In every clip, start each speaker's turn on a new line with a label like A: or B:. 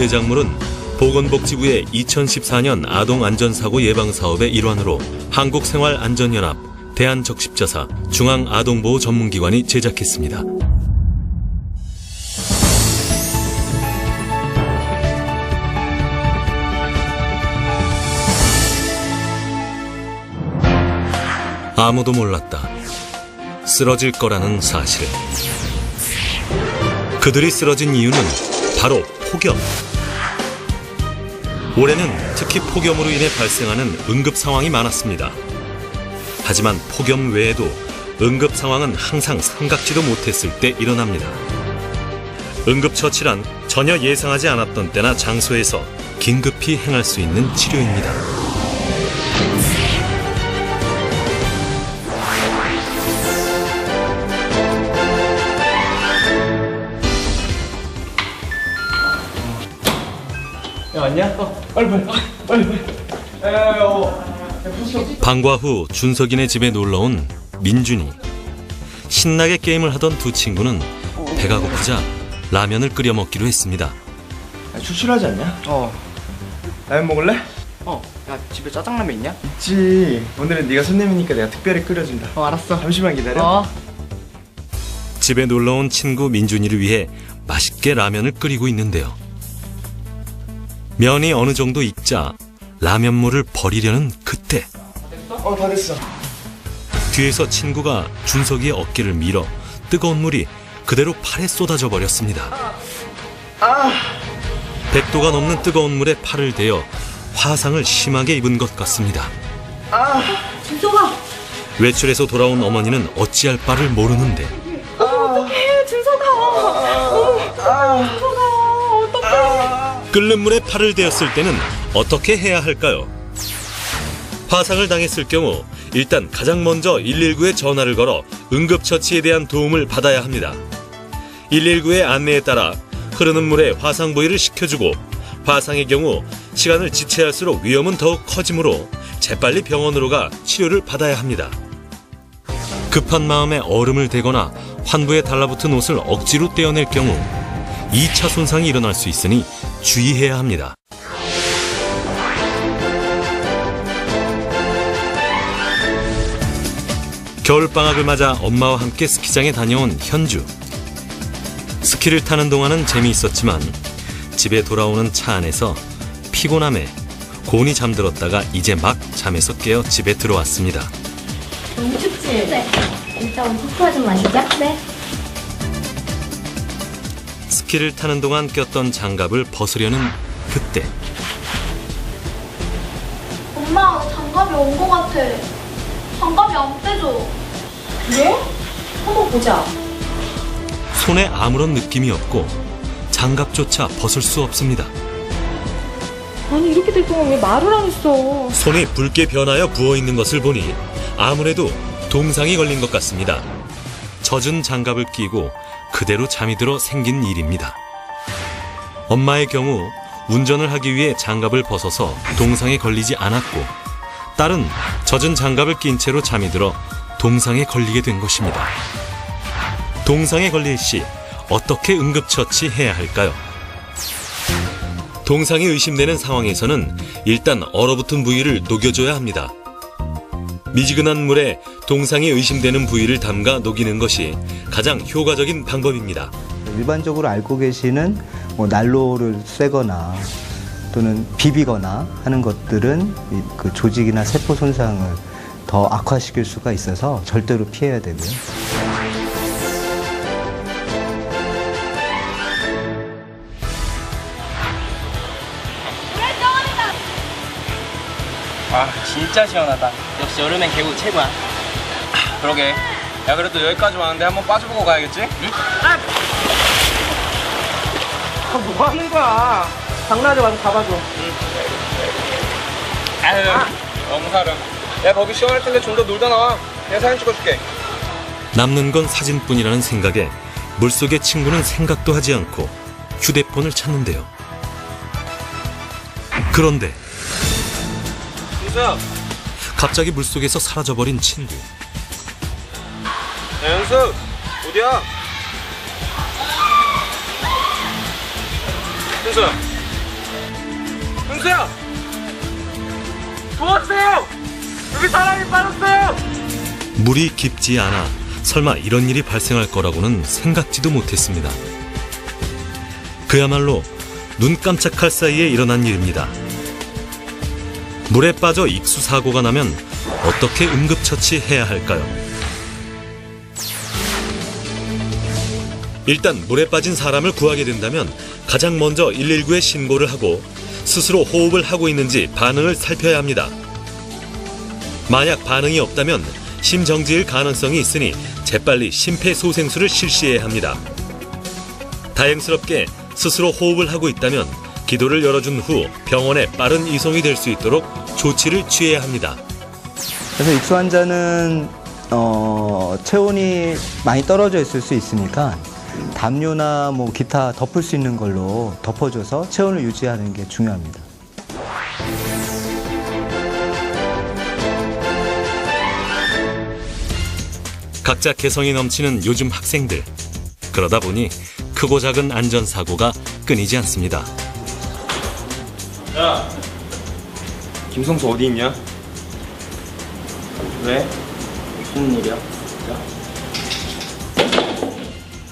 A: 제작물은 보건복지부의 2014년 아동안전사고 예방사업의 일환으로 한국생활안전연합, 대한적십자사, 중앙아동보호전문기관이 제작했습니다. 아무도 몰랐다. 쓰러질 거라는 사실. 그들이 쓰러진 이유는 바로 폭염. 올해는 특히 폭염으로 인해 발생하는 응급 상황이 많았습니다. 하지만 폭염 외에도 응급 상황은 항상 생각지도 못했을 때 일어납니다. 응급처치란 전혀 예상하지 않았던 때나 장소에서 긴급히 행할 수 있는 치료입니다.
B: 야, 왔냐? 빨리.
A: 방과 후 준석이네 집에 놀러온 민준이. 신나게 게임을 하던 두 친구는 배가 고프자 라면을 끓여 먹기로 했습니다.
B: 출출하지 않냐? 라면 먹을래?
C: 야, 집에 짜장라면 있냐?
B: 있지. 오늘은 네가 손님이니까 내가 특별히 끓여준다.
C: 알았어.
B: 잠시만 기다려.
A: 집에 놀러온 친구 민준이를 위해 맛있게 라면을 끓이고 있는데요. 면이 어느 정도 익자 라면물을 버리려는 그때
B: 다 됐어.
A: 뒤에서 친구가 준석이의 어깨를 밀어 뜨거운 물이 그대로 팔에 쏟아져 버렸습니다. 100도가 넘는 뜨거운 물에 팔을 대어 화상을 심하게 입은 것 같습니다.
D: 준석아!
A: 외출해서 돌아온 어머니는 어찌할 바를 모르는데
D: 어떡해, 준석아! 준석아, 어떡해!
A: 끓는 물에 팔을 대었을 때는 어떻게 해야 할까요? 화상을 당했을 경우 일단 가장 먼저 119에 전화를 걸어 응급처치에 대한 도움을 받아야 합니다. 119의 안내에 따라 흐르는 물에 화상 부위를 식혀주고 화상의 경우 시간을 지체할수록 위험은 더욱 커지므로 재빨리 병원으로 가 치료를 받아야 합니다. 급한 마음에 얼음을 대거나 환부에 달라붙은 옷을 억지로 떼어낼 경우 2차 손상이 일어날 수 있으니 주의해야 합니다. 겨울방학을 맞아 엄마와 함께 스키장에 다녀온 현주. 스키를 타는 동안은 재미있었지만 집에 돌아오는 차 안에서 피곤함에 곤히 잠들었다가 이제 막 잠에서 깨어 집에 들어왔습니다.
E: 너무 춥지? 네. 일단 코코아 좀 마시자. 네.
A: 스키를 타는 동안 꼈던 장갑을 벗으려는 그때
E: 엄마, 장갑이 온 것 같아. 장갑이 안 빼져. 그래? 한번 보자.
A: 손에 아무런 느낌이 없고 장갑조차 벗을 수 없습니다.
D: 아니, 이렇게 될 동안 왜 말을 안 했어?
A: 손이 붉게 변하여 부어있는 것을 보니 아무래도 동상이 걸린 것 같습니다. 젖은 장갑을 끼고 그대로 잠이 들어 생긴 일입니다. 엄마의 경우 운전을 하기 위해 장갑을 벗어서 동상에 걸리지 않았고 딸은 젖은 장갑을 낀 채로 잠이 들어 동상에 걸리게 된 것입니다. 동상에 걸릴 시 어떻게 응급처치해야 할까요? 동상이 의심되는 상황에서는 일단 얼어붙은 부위를 녹여줘야 합니다. 미지근한 물에 동상이 의심되는 부위를 담가 녹이는 것이 가장 효과적인 방법입니다.
F: 일반적으로 알고 계시는 난로를 쐬거나 또는 비비거나 하는 것들은 그 조직이나 세포 손상을 더 악화시킬 수가 있어서 절대로 피해야 되고요.
C: 진짜 시원하다. 역시 여름엔 계곡 최고야.
G: 그러게. 야, 그래도 여기까지 왔는데 한번 빠져보고 가야겠지? 응?
C: 뭐 하는 거야? 장난하지 마서 잡아줘.
G: 엄살은. 야, 거기 시원할 텐데 좀 더 놀다 나와. 내가 사진 찍어줄게.
A: 남는 건 사진뿐이라는 생각에 물속의 친구는 생각도 하지 않고 휴대폰을 찾는데요. 그런데
G: 윤수야.
A: 갑자기 물속에서 사라져버린 친구.
G: 야, 윤수. 어디야? 윤수야. 은수야! 도와주세요! 여기 사람이 빠졌어요!
A: 물이 깊지 않아 설마 이런 일이 발생할 거라고는 생각지도 못했습니다. 그야말로 눈 깜짝할 사이에 일어난 일입니다. 물에 빠져 익수 사고가 나면 어떻게 응급처치해야 할까요? 일단 물에 빠진 사람을 구하게 된다면 가장 먼저 119에 신고를 하고 스스로 호흡을 하고 있는지 반응을 살펴야 합니다. 만약 반응이 없다면 심정지일 가능성이 있으니 재빨리 심폐소생술을 실시해야 합니다. 다행스럽게 스스로 호흡을 하고 있다면 기도를 열어준 후 병원에 빠른 이송이 될 수 있도록 조치를 취해야 합니다.
F: 그래서 익수 환자는 체온이 많이 떨어져 있을 수 있으니까 담요나 뭐 기타 덮을 수 있는 걸로 덮어줘서 체온을 유지하는 게 중요합니다.
A: 각자 개성이 넘치는 요즘 학생들. 그러다 보니 크고 작은 안전사고가 끊이지 않습니다.
B: 야, 김성수 어디 있냐? 왜? 무슨 일이야?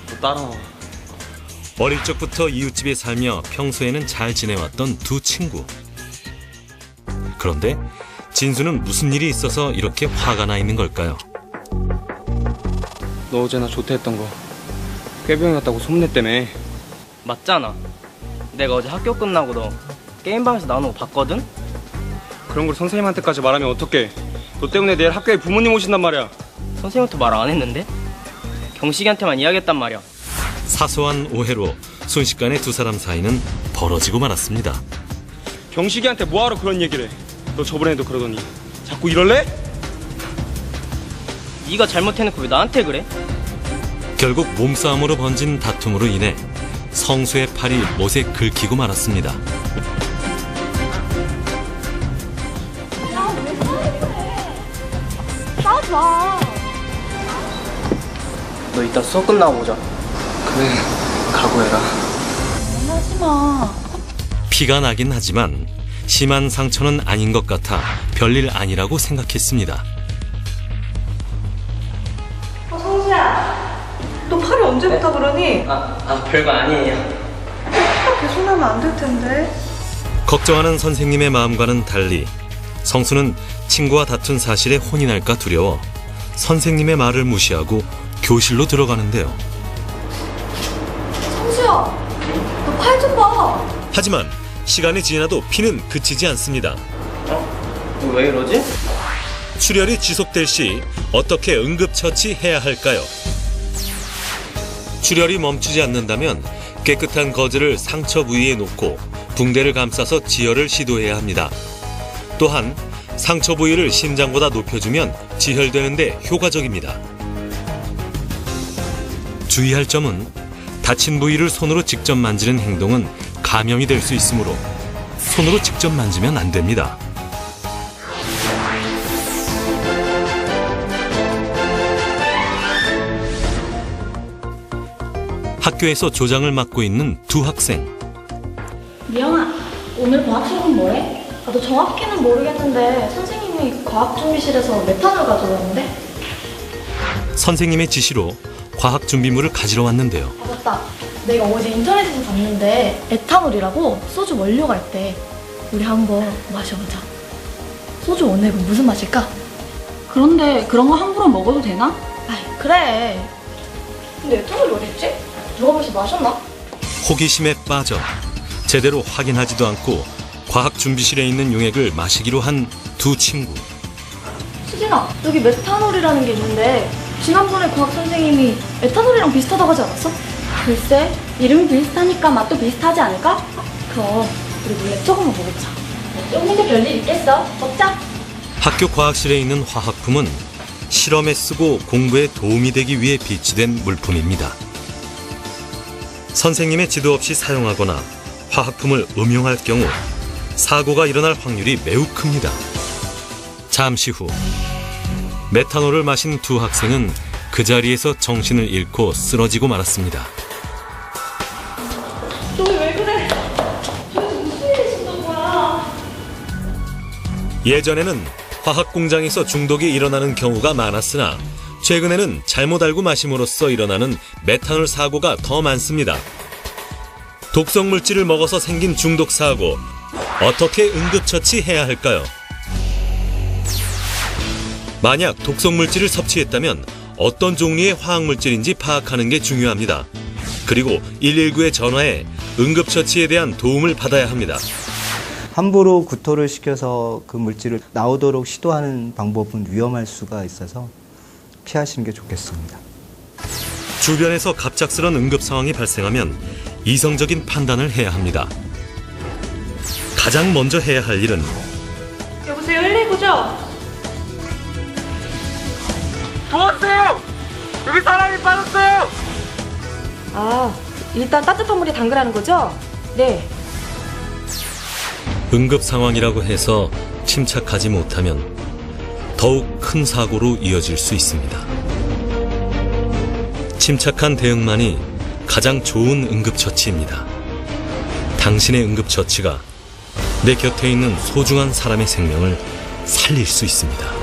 B: 너 따라와.
A: 어릴 적부터 이웃집에 살며 평소에는 잘 지내왔던 두 친구. 그런데 진수는 무슨 일이 있어서 이렇게 화가 나 있는 걸까요?
G: 너 어제 나 조퇴했던 거 꾀병이었다고 소문냈다며.
C: 맞잖아. 내가 어제 학교 끝나고 너 게임방에서 나오는 거 봤거든?
G: 그런 걸 선생님한테까지 말하면 어떡해. 너 때문에 내일 학교에 부모님 오신단 말이야.
C: 선생님한테 말 안 했는데? 경식이한테만 이야기했단 말이야.
A: 사소한 오해로 순식간에 두 사람 사이는 벌어지고 말았습니다.
G: 경식이한테 뭐하러 그런 얘기를 해. 너 저번에도 그러더니 자꾸 이럴래?
C: 네가 잘못해놓고 왜 나한테 그래?
A: 결국 몸싸움으로 번진 다툼으로 인해 성수의 팔이 못에 긁히고 말았습니다.
E: 야왜 싸우래? 싸우지 마.
C: 너 이따 수업 끝나고 오자.
G: 그래, 각오해라.
E: 하지 마.
A: 피가 나긴 하지만 심한 상처는 아닌 것 같아 별일 아니라고 생각했습니다.
D: 성수야, 너 팔이 언제부터 그러니?
C: 별거 아니에요.
D: 계속 나면 안 될 텐데.
A: 걱정하는 선생님의 마음과는 달리 성수는 친구와 다툰 사실에 혼이 날까 두려워 선생님의 말을 무시하고 교실로 들어가는데요.
E: 성수야, 너 팔 좀 봐.
A: 하지만 시간이 지나도 피는 그치지 않습니다.
C: 너 왜 이러지?
A: 출혈이 지속될 시 어떻게 응급처치해야 할까요? 출혈이 멈추지 않는다면 깨끗한 거즈를 상처 부위에 놓고 붕대를 감싸서 지혈을 시도해야 합니다. 또한 상처 부위를 심장보다 높여주면 지혈되는데 효과적입니다. 주의할 점은 다친 부위를 손으로 직접 만지는 행동은 감염이 될 수 있으므로 손으로 직접 만지면 안 됩니다. 학교에서 조장을 맡고 있는 두 학생.
E: 미영아, 오늘 과학 수업은 뭐해? 나도 정확히는 모르겠는데 선생님이 과학준비실에서 메탄올 가져왔는데.
A: 선생님의 지시로 과학 준비물을 가지러 왔는데요.
E: 아 맞다, 내가 어제 인터넷에서 봤는데 에탄올이라고 소주 원료가 있대. 우리 한번 마셔보자. 소주 원액은 무슨 맛일까?
D: 그런데 그런 거 함부로 먹어도 되나?
E: 아이 그래. 근데 에탄올이 어딨지? 누가 벌써 마셨나?
A: 호기심에 빠져 제대로 확인하지도 않고 과학 준비실에 있는 용액을 마시기로 한 두 친구.
E: 수진아, 여기 메탄올이라는 게 있는데 지난번에 과학 선생님이 에탄올이랑 비슷하다고 하지 않았어? 글쎄, 이름이 비슷하니까 맛도 비슷하지 않을까? 그럼 우리 몰래 조금만 먹자. 조금 게 별일 있겠어? 먹자.
A: 학교 과학실에 있는 화학품은 실험에 쓰고 공부에 도움이 되기 위해 비치된 물품입니다. 선생님의 지도 없이 사용하거나 화학품을 음용할 경우 사고가 일어날 확률이 매우 큽니다. 잠시 후 메탄올을 마신 두 학생은 그 자리에서 정신을 잃고 쓰러지고 말았습니다.
E: 너 왜 그래? 저기 무슨 일이 있었던 거야?
A: 예전에는 화학 공장에서 중독이 일어나는 경우가 많았으나 최근에는 잘못 알고 마심으로써 일어나는 메탄올 사고가 더 많습니다. 독성 물질을 먹어서 생긴 중독 사고, 어떻게 응급처치해야 할까요? 만약 독성 물질을 섭취했다면 어떤 종류의 화학 물질인지 파악하는 게 중요합니다. 그리고 119에 전화해 응급처치에 대한 도움을 받아야 합니다.
F: 함부로 구토를 시켜서 그 물질을 나오도록 시도하는 방법은 위험할 수가 있어서 피하시는 게 좋겠습니다.
A: 주변에서 갑작스런 응급 상황이 발생하면 이성적인 판단을 해야 합니다. 가장 먼저 해야 할 일은
D: 여보세요, 119죠?
G: 도와주세요! 여기 사람이 빠졌어요!
D: 아, 일단 따뜻한 물에 담그라는 거죠? 네.
A: 응급 상황이라고 해서 침착하지 못하면 더욱 큰 사고로 이어질 수 있습니다. 침착한 대응만이 가장 좋은 응급처치입니다. 당신의 응급처치가 내 곁에 있는 소중한 사람의 생명을 살릴 수 있습니다.